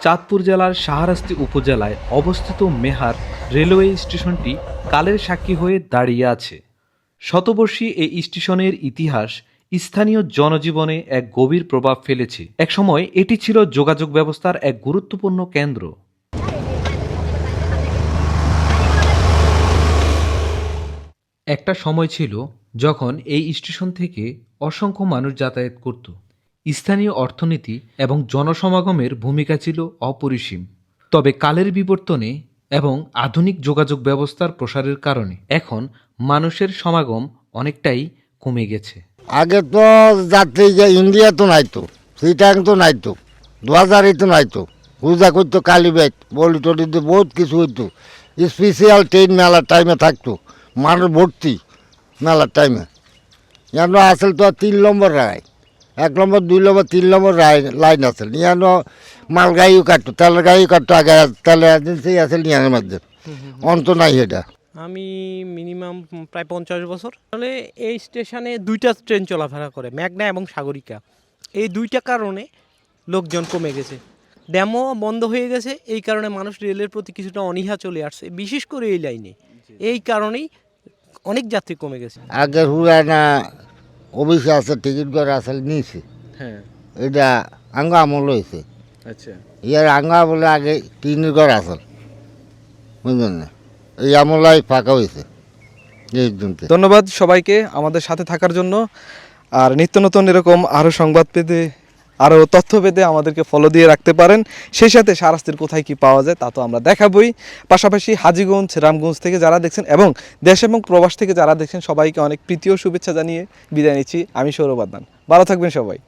চাঁদপুর জেলার শাহরাস্তি উপজেলায় অবস্থিত মেহার রেলওয়ে স্টেশনটি কালের সাক্ষী হয়ে দাঁড়িয়ে আছে। শতবর্ষী এই স্টেশনের ইতিহাস স্থানীয় জনজীবনে এক গভীর প্রভাব ফেলেছে। একসময় এটি ছিল যোগাযোগ ব্যবস্থার এক গুরুত্বপূর্ণ কেন্দ্র। একটা সময় ছিল যখন এই স্টেশন থেকে অসংখ্য মানুষ যাতায়াত করত। স্থানীয় অর্থনীতি এবং জনসমাগমের ভূমিকা ছিল অপরিসীম। তবে কালের বিবর্তনে এবং আধুনিক যোগাযোগ ব্যবস্থার প্রসারের কারণে এখন মানুষের সমাগম অনেকটাই কমে গেছে। আগে তো যাত্রী যে ইন্ডিয়া তো নাইতো, সিটাং তো নাইতো, 2000 তো নাইতো, পূজা করতো কালীবেট বলি টলিতে বহুত কিছু হইতো। স্পেশাল ট্রেন মেলার টাইমে থাকতো, মানুষ ভর্তি মেলার টাইমে। ইয়ানো আসল তো 3 নম্বর রায়, 1 নম্বর 2 নম্বর 3 নম্বর রায় লাইন আসল। ইয়ানো মাল গাড়িও কাটতো, তেলের গাড়িও কাটতো, আগে তেলের এজেন্সি আসল ইয়ানের মধ্যে, অন্ত নাই এটা। আমি মিনিমাম প্রায় 50 বছর। তাহলে এই স্টেশনে 2টা ট্রেন চলাফেরা করে, মেঘনা এবং সাগরিকা। এই 2টা কারণে লোকজন কমে গেছে, ড্যামও বন্ধ হয়ে গেছে। এই কারণে মানুষ রেলের প্রতি কিছুটা অনীহা চলে আসছে, বিশেষ করে এই লাইনে। এই কারণেই অনেক যাত্রী কমে গেছে। আগে হুরানা অফিসে আছে, টিকিট করে আসলে নিয়েছে, হ্যাঁ, এটা আঙ্গ আমল হয়েছে। আচ্ছা। ইয়ার আঙ্গা বলে আগে টিনের ঘর আসল, বুঝলেন না, এই আমলাই ফাঁকা হয়েছে এই জন্য। ধন্যবাদ সবাইকে আমাদের সাথে থাকার জন্য। আর নিত্য নতুন এরকম আরও সংবাদ পেতে, আরও তথ্য পেতে আমাদেরকে ফলো দিয়ে রাখতে পারেন। সেই সাথে শাহরাস্তির কোথায় কি পাওয়া যায় তা তো আমরা দেখাবই। পাশাপাশি হাজীগঞ্জ, রামগঞ্জ থেকে যারা দেখছেন এবং দেশ এবং প্রবাস থেকে যারা দেখছেন সবাইকে অনেক প্রীতি ও শুভেচ্ছা জানিয়ে বিদায় নিচ্ছি। আমি সৌরভ আদনান, ভালো থাকবেন সবাই।